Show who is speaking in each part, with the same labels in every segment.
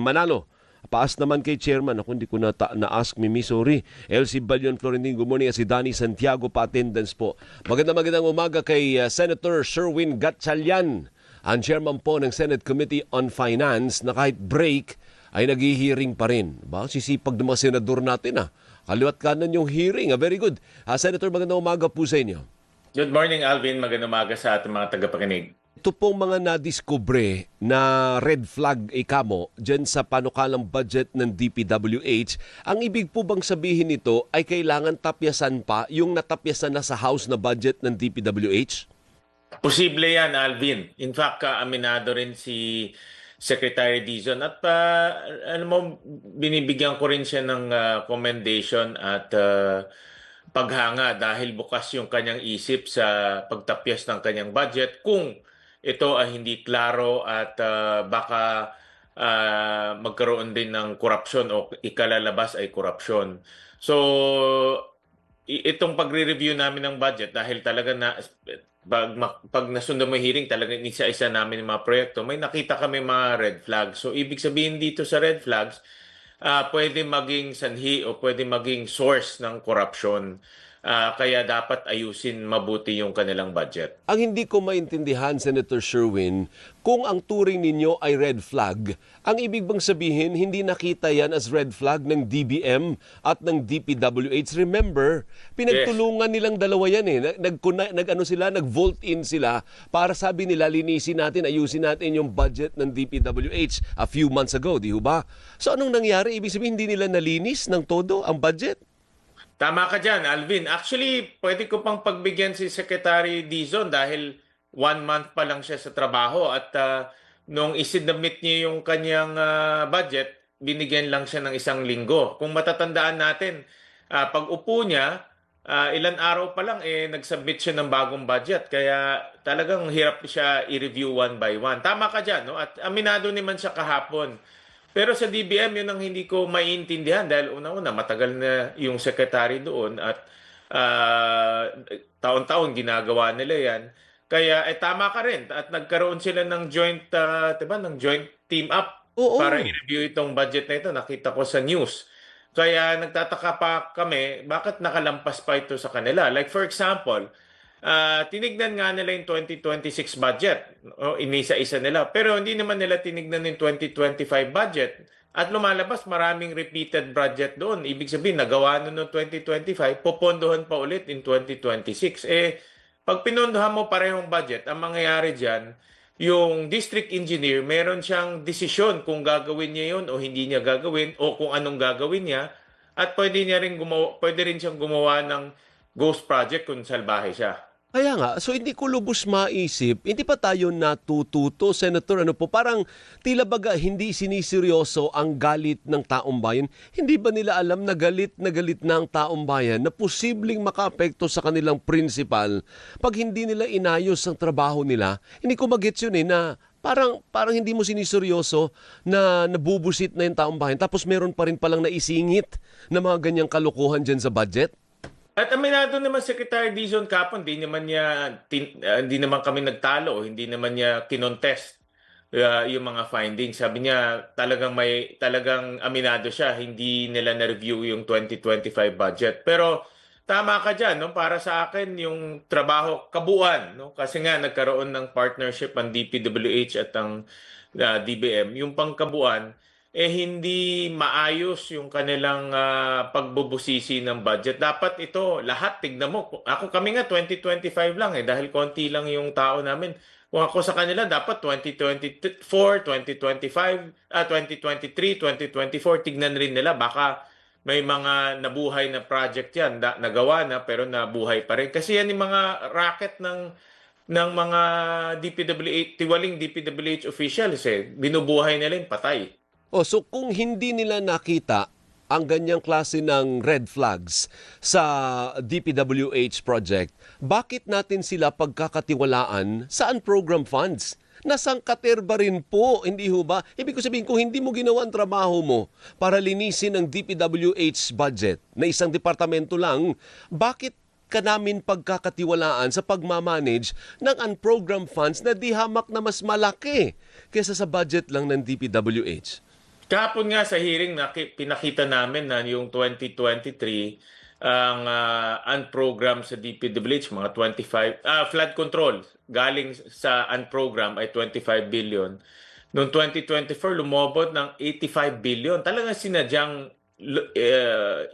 Speaker 1: Manalo. Paas naman kay Chairman. Ako hindi ko na-ask Mimi, sorry. LC Balion Florentine, good morning. Si Danny Santiago pa attendance po. Magandang umaga kay Senator Sherwin Gatchalian, ang chairman po ng Senate Committee on Finance, na kahit break ay nag-hearing pa rin. Sisipag ng mga senador natin. Kaliwat kanan yung hearing. Very good. Senator, magandang umaga po sa inyo.
Speaker 2: Good morning, Alvin. Magandang umaga sa ating mga tagapakinig.
Speaker 1: Ito pong mga nadiskubre na red flag ikamo dyan sa panukalang budget ng DPWH, ang ibig po bang sabihin nito ay kailangan tapyasan pa yung natapyasan na sa House na budget ng DPWH?
Speaker 2: Posible yan, Alvin. In fact, aminado rin si Secretary Dizon at binibigyan ko rin siya ng commendation at paghanga dahil bukas yung kanyang isip sa pagtapyas ng kanyang budget kung ito ay hindi klaro at baka magkaroon din ng korupsyon o ikalalabas ay korupsyon. So, itong pagre-review namin ng budget dahil talaga na pag nasundan mo yung hearing, talaga isa-isa namin yung mga proyekto, may nakita kami mga red flags. So, ibig sabihin dito sa red flags, pwede maging sanhi o pwede maging source ng korupsyon. Kaya dapat ayusin mabuti yung kanilang budget.
Speaker 1: Ang hindi ko maintindihan, Senator Sherwin, kung ang turing ninyo ay red flag, ang ibig bang sabihin hindi nakita yan as red flag ng DBM at ng DPWH? Remember, pinagtulungan nilang dalawa yan eh. Nag-vote in sila para sabi nila linisin natin, ayusin natin yung budget ng DPWH a few months ago, di ba? So anong nangyari? Ibig sabihin hindi nila nalinis ng todo ang budget?
Speaker 2: Tama ka dyan, Alvin. Actually, pwede ko pang pagbigyan si Secretary Dizon dahil 1 month pa lang siya sa trabaho at nung isinabmit niya yung kanyang budget, binigyan lang siya ng 1 linggo. Kung matatandaan natin, pag upo niya, ilan araw pa lang nagsubmit siya ng bagong budget. Kaya talagang hirap siya i-review one by one. Tama ka dyan, no? At aminado naman siya kahapon. Pero sa DBM, yun ang hindi ko maiintindihan dahil una-una, matagal na yung secretary doon at taon-taon ginagawa nila yan. Kaya tama ka rin at nagkaroon sila ng joint, ng joint team up para i-review itong budget na ito. Nakita ko sa news. Kaya nagtataka pa kami, bakit nakalampas pa ito sa kanila? Like for example, tinignan nga nila yung 2026 budget. Inisa-isa nila. Pero hindi naman nila tinignan yung 2025 budget. At lumalabas maraming repeated budget doon. Ibig sabihin, nagawa nun noong 2025, popondohan pa ulit in 2026. Pag pinondohan mo parehong budget, ang mangyayari dyan, yung district engineer, meron siyang desisyon kung gagawin niya yun o hindi niya gagawin o kung anong gagawin niya. At pwede rin siyang gumawa ng ghost project kung salbahe siya.
Speaker 1: Kaya nga, so hindi ko lubos maisip, hindi pa tayo natututo, Senator, parang tila baga hindi siniseryoso ang galit ng taong bayan. Hindi ba nila alam na galit na ang taong bayan na posibleng makaapekto sa kanilang principal pag hindi nila inayos ang trabaho nila? Hindi ko magets yun na parang hindi mo siniseryoso na nabubusit na yung taong bayan tapos meron pa rin palang naisingit na mga ganyang kalokohan dyan sa budget?
Speaker 2: At aminado naman Secretary Dizon kapon, hindi naman kami nagtalo, hindi naman niya kinontest yung mga findings. Sabi niya talagang aminado siya, hindi nila na-review yung 2025 budget. Pero tama ka dyan, no? Para sa akin yung trabaho kabuuan, no? Kasi nga nagkaroon ng partnership ang DPWH at ang DBM, yung pangkabuuan, hindi maayos yung kanilang pagbubusisi ng budget. Dapat ito, lahat, tignan mo. Kami nga 2025 lang dahil konti lang yung tao namin. Kung ako sa kanila, dapat 2024, 2025, 2023, 2024, tignan rin nila. Baka may mga nabuhay na project yan, nagawa na pero nabuhay pa rin. Kasi yan yung mga racket ng mga DPWH, tiwaling DPWH officials binubuhay nila yung patay.
Speaker 1: So kung hindi nila nakita ang ganyang klase ng red flags sa DPWH project, bakit natin sila pagkakatiwalaan sa unprogram funds? Nasangkaterba rin po, hindi ho ba? Ibig ko sabihin, kung hindi mo ginawa ang trabaho mo para linisin ang DPWH budget na isang departamento lang, bakit ka namin pagkakatiwalaan sa pagmamanage ng unprogram funds na di hamak na mas malaki kaysa sa budget lang ng DPWH?
Speaker 2: Kahapon nga sa hearing na pinakita namin na yung 2023 ang unprogram sa DPWH mga 25 flood control galing sa unprogram ay 25 billion. Noong 2024 lumobot ng 85 billion. Talagang sinadyang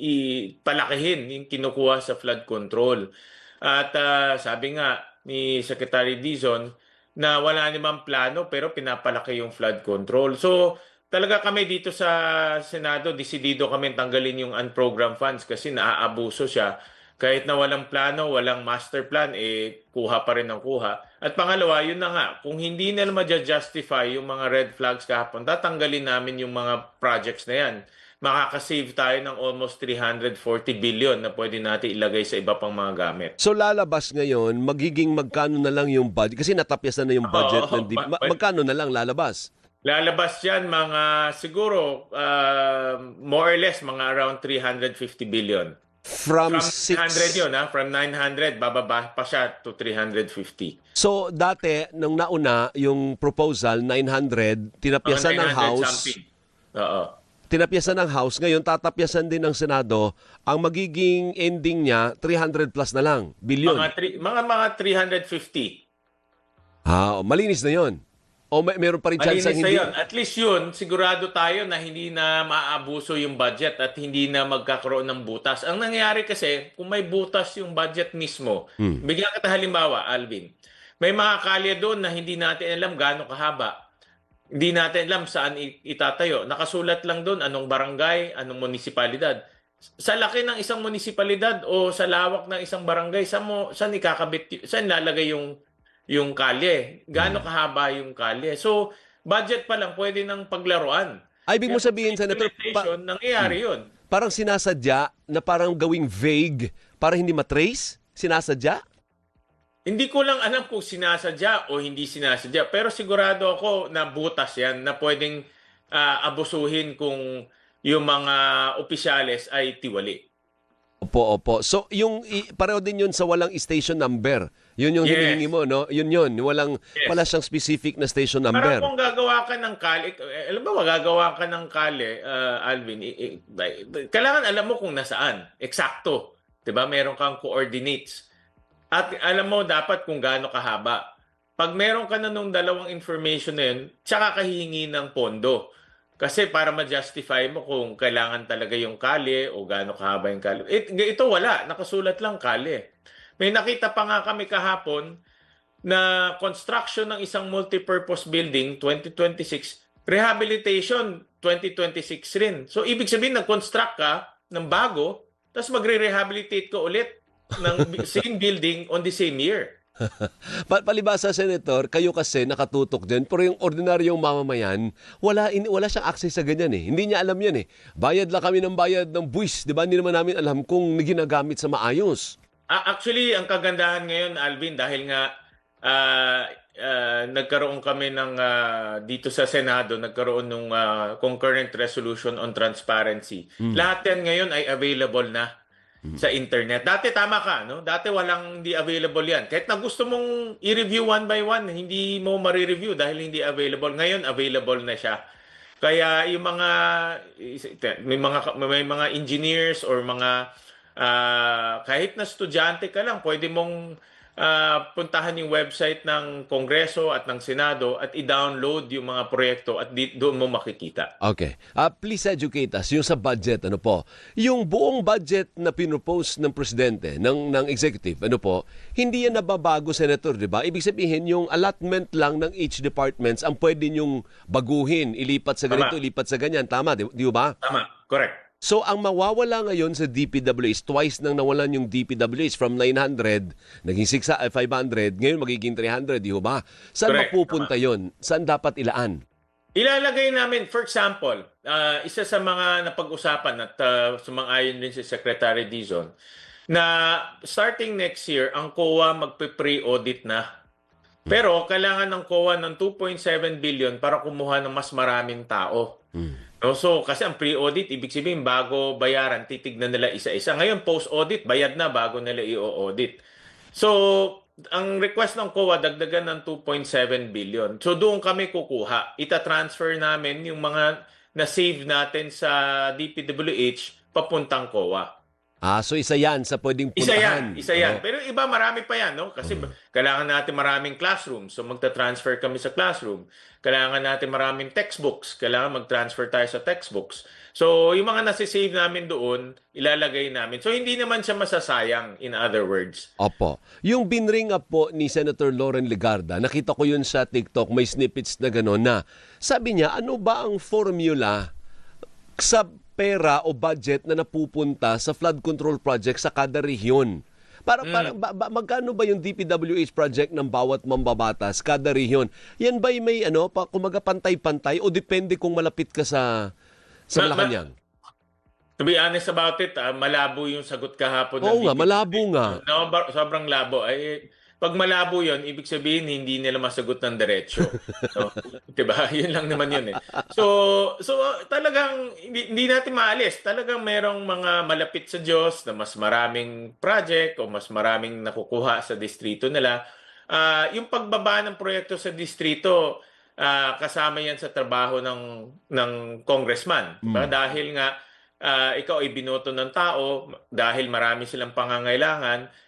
Speaker 2: ipalakihin yung kinukuha sa flood control. At sabi nga ni Secretary Dizon na wala namang plano pero pinapalaki yung flood control. So talaga kami dito sa Senado, desidido kami tanggalin yung unprogrammed funds kasi naaabuso siya. Kahit na walang plano, walang master plan, kuha pa rin ang kuha. At pangalawa, yun na nga, kung hindi nila ma-justify yung mga red flags kahapon, tatanggalin namin yung mga projects na yan. Makakasave tayo ng almost 340 billion na pwede natin ilagay sa iba pang mga gamit.
Speaker 1: So lalabas ngayon, magiging magkano na lang yung budget? Kasi natapyasan na yung budget ng magkano na lang lalabas?
Speaker 2: Lalabas yan mga siguro more or less mga around 350 billion.
Speaker 1: From
Speaker 2: 900 yun, from 900 bababa pa siya to 350.
Speaker 1: So dati nung nauna yung proposal 900 tinapyasan ng
Speaker 2: 900
Speaker 1: House.
Speaker 2: something. Oo.
Speaker 1: Tinapyasan ng House, ngayon tatapyasan din ng Senado. Ang magiging ending niya 300 plus na lang billion.
Speaker 2: Mga 350.
Speaker 1: Malinis na 'yon. O meron pa rin chance
Speaker 2: Malinis
Speaker 1: hindi.
Speaker 2: na yun. At least yun, sigurado tayo na hindi na maaabuso yung budget at hindi na magkakaroon ng butas. Ang nangyayari kasi, kung may butas yung budget mismo, bigyan kita halimbawa, Alvin, may mga kalye doon na hindi natin alam gaano kahaba. Hindi natin alam saan itatayo. Nakasulat lang doon anong barangay, anong munisipalidad. Sa laki ng isang munisipalidad o sa lawak ng isang barangay, saan ikakabit, saan lalagay yung kalye? Gaano kahaba yung kalye? So, budget pa lang pwede ng paglaruan.
Speaker 1: Ay, ibig mo sabihin, Senator,
Speaker 2: nangyayari yun.
Speaker 1: parang sinasadya na parang gawing vague para hindi matrace? Sinasadya?
Speaker 2: Hindi ko lang alam kung sinasadya o hindi sinasadya. Pero sigurado ako na butas yan na pwedeng abusuhin kung yung mga opisyales ay tiwali.
Speaker 1: Opo. So, pareho din yun sa walang station number. Yun yung hinihingi mo, no? Yun. Wala siyang specific na station number.
Speaker 2: Parang kung gagawa ka ng kali, alam ba, gagawa ka ng kali, Alvin, kailangan alam mo kung nasaan. Eksakto. Diba? Meron kang coordinates. At alam mo dapat kung gaano kahaba. Pag meron ka na nung dalawang information na yun, tsaka kahihingi ng pondo. Kasi para ma-justify mo kung kailangan talaga yung kalye o gaano kahaba yung kalye. Ito wala, nakasulat lang kalye. May nakita pa nga kami kahapon na construction ng isang multipurpose building 2026, rehabilitation 2026 rin. So ibig sabihin nag-construct ka ng bago, tapos magre-rehabilitate ka ulit ng same building on the same year.
Speaker 1: Palibasa, Senator, kayo kasi nakatutok din, pero yung ordinaryong mamamayan, wala siyang access sa ganyan eh. Hindi niya alam yan eh. Bayad lang kami ng bayad ng buwis, di ba? Hindi naman namin alam kung ginagamit sa maayos.
Speaker 2: Actually, ang kagandahan ngayon, Alvin, dahil nga nagkaroon kami ng dito sa Senado, nagkaroon ng concurrent resolution on transparency. Lahat yan ngayon ay available na sa internet. Dati tama ka, no? Dati hindi available yan. Kahit na gusto mong i-review one by one, hindi mo ma-review dahil hindi available. Ngayon, available na siya. Kaya yung may mga engineers or mga kahit na estudyante ka lang, pwede mong puntahan yung website ng Kongreso at ng Senado at i-download yung mga proyekto at doon mo makikita.
Speaker 1: Okay. Please educate us. Yung sa budget, ano po? Yung buong budget na pinropose ng presidente, ng executive, ano po, hindi yan nababago, Senator, di ba? Ibig sabihin, yung allotment lang ng each departments ang pwede nyong baguhin, ilipat sa ganito, ilipat sa ganyan. Tama, di ba?
Speaker 2: Tama, correct.
Speaker 1: So, ang mawawala ngayon sa DPWH, twice nang nawalan yung DPWH from 900, naging 500, ngayon magiging 300, di ba? Saan
Speaker 2: Correct.
Speaker 1: mapupunta yon? Saan dapat ilaan?
Speaker 2: Ilalagay namin, for example, isa sa mga napag-usapan at sumang-ayon din si Secretary Dizon, na starting next year, ang COA magpe-pre-audit na. Pero kailangan ng COA ng 2.7 billion para kumuha ng mas maraming tao. So, kasi ang pre-audit, ibig sabihin, bago bayaran, titignan nila isa-isa. Ngayon, post-audit, bayad na bago nila i-audit. So, ang request ng COA, dagdagan ng 2.7 billion. So, doon kami kukuha. Ita-transfer namin yung mga na save natin sa DPWH papuntang COA.
Speaker 1: So isa yan sa pwedeng puntahan.
Speaker 2: Isa yan. Pero iba, marami pa yan, no? Kasi kailangan natin maraming classroom. So magta-transfer kami sa classroom. Kailangan natin maraming textbooks. Kailangan mag-transfer tayo sa textbooks. So yung mga nasi-save namin doon, ilalagay namin. So hindi naman siya masasayang, in other words.
Speaker 1: Opo. Yung binring up po ni Senator Loren Legarda, nakita ko yun sa TikTok, may snippets na gano'n na sabi niya, ano ba ang formula sa pera o budget na napupunta sa flood control project sa kada rehiyon? Magkano ba yung DPWH project ng bawat mambabatas kada rehiyon? Yan ba'y may kumaga pantay-pantay o depende kung malapit ka sa Malacanang?
Speaker 2: To be honest about it, malabo yung sagot kahapon.
Speaker 1: Oo nga, malabo nga.
Speaker 2: No, sobrang labo. Pag malabo yun, ibig sabihin hindi nila masagot ng diretsyo. So, diba? Yun lang naman yun eh. So talagang hindi natin maalis. Talagang merong mga malapit sa Diyos na mas maraming project o mas maraming nakukuha sa distrito nila. Yung pagbaba ng proyekto sa distrito, kasama yan sa trabaho ng congressman. Diba? Dahil nga ikaw ay binoto ng tao, dahil marami silang pangangailangan,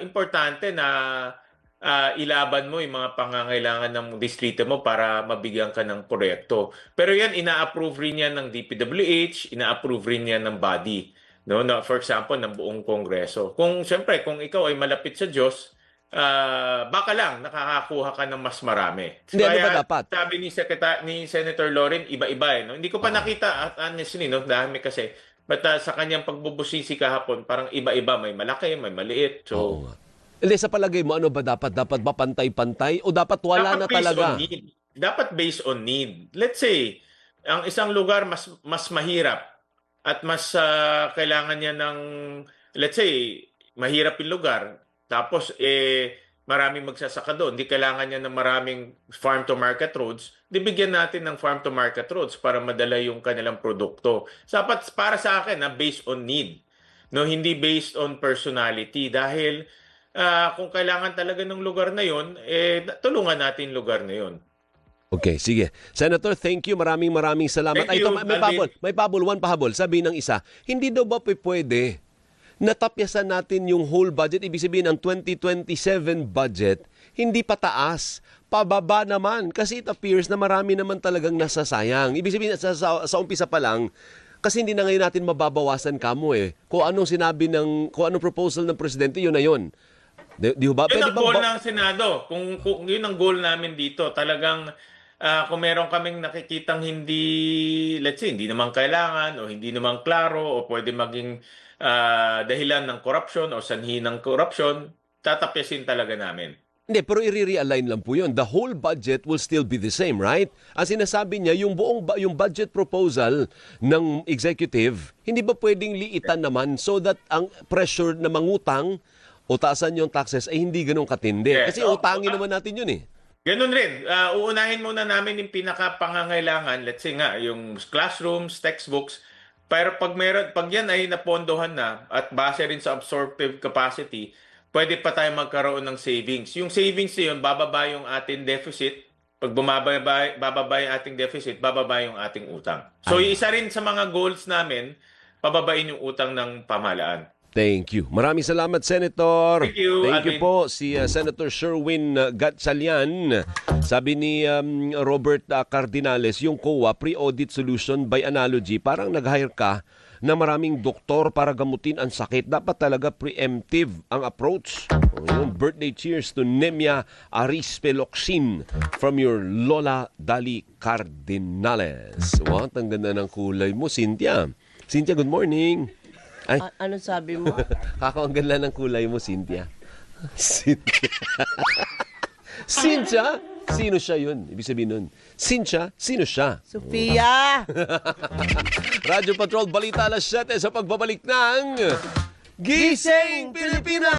Speaker 2: importante na ilaban mo yung mga pangangailangan ng distrito mo para mabigyan ka ng proyekto. Pero yan, ina-approve rin yan ng DPWH, ina-approve rin yan ng body. No? For example, ng buong Kongreso. Siyempre, kung ikaw ay malapit sa Diyos, baka lang nakakakuha ka ng mas marami.
Speaker 1: Hindi, ano ba dapat?
Speaker 2: Sabi ni Senator Loren, iba-iba eh. No? Hindi ko pa nakita, honestly, no? Dahil kasi, but sa kanyang pagbubusisi kahapon, parang iba-iba. May malaki, may maliit. So,
Speaker 1: Hindi, sa palagay mo, ano ba dapat? Dapat ba pantay-pantay o dapat wala na talaga?
Speaker 2: Dapat based on need. Let's say, ang isang lugar mas mahirap at mas kailangan niya ng, let's say, mahirap yung lugar. Tapos, maraming magsasaka doon. Hindi kailangan niya ng maraming farm-to-market roads. Bigyan natin ng farm-to-market roads para madala yung kanilang produkto. Dapat para sa akin, based on need. No, hindi based on personality. Dahil kung kailangan talaga ng lugar na yun, tulungan natin yung lugar na yun.
Speaker 1: Okay, sige. Senator, thank you. Maraming salamat.
Speaker 2: Thank you,
Speaker 1: May pabol, one pahabol. Sabi ng isa, hindi daw ba pwede natapyasan natin yung whole budget? Ibig sabihin, ang 2027 budget, hindi pataas. Pababa naman. Kasi it appears na marami naman talagang nasasayang. Ibig sabihin, sa umpisa pa lang, kasi hindi na ngayon natin mababawasan kamo eh. Kung anong proposal ng presidente, yun na yun. Di ba?
Speaker 2: Yun ang goal ng Senado. Kung yun ang goal namin dito, talagang kung meron kaming nakikitang let's say, hindi naman kailangan o hindi naman klaro o pwede maging dahilan ng corruption o sanhi ng corruption, tatapyasin talaga namin.
Speaker 1: Hindi, pero i-realign lang po yun. The whole budget will still be the same, right? Ang sinasabi niya, yung budget proposal ng executive, hindi ba pwedeng liitan naman so that ang pressure na mangutang o taasan yung taxes ay hindi ganun katindi?
Speaker 2: Yes.
Speaker 1: Kasi utangin naman natin yun eh.
Speaker 2: Ganun rin. Uunahin muna namin yung pinaka-pangangailangan, let's say nga, yung classrooms, textbooks. Pero pag yan ay napondohan na at base rin sa absorptive capacity, pwede pa tayo magkaroon ng savings. Yung savings na yun, bababa yung ating deficit. Pag bababa yung ating deficit, bababa yung ating utang. So, isa rin sa mga goals namin, pababain yung utang ng pamahalaan.
Speaker 1: Thank you. Maraming salamat, Senator.
Speaker 2: Thank you,
Speaker 1: Thank you po, si Senator Sherwin Gatchalian. Sabi ni Robert Cardinales, yung COA, pre-audit solution by analogy, parang nag-hire ka na maraming doktor para gamutin ang sakit. Dapat talaga preemptive ang approach. Yung birthday cheers to Nemia Arispeloxin from your Lola Dali Cardinales. Wow, ang ganda ng kulay mo, Cynthia. Cynthia, good morning. Ay,
Speaker 3: Ano sabi mo?
Speaker 1: ang ganda ng kulay mo, Cynthia. Cynthia. Cynthia? Sino siya yun? Ibig sabihin nun. Cynthia? Sino siya?
Speaker 3: Sophia!
Speaker 1: Radyo Patrol, balita alas 7 sa pagbabalik ng Gising Pilipinas!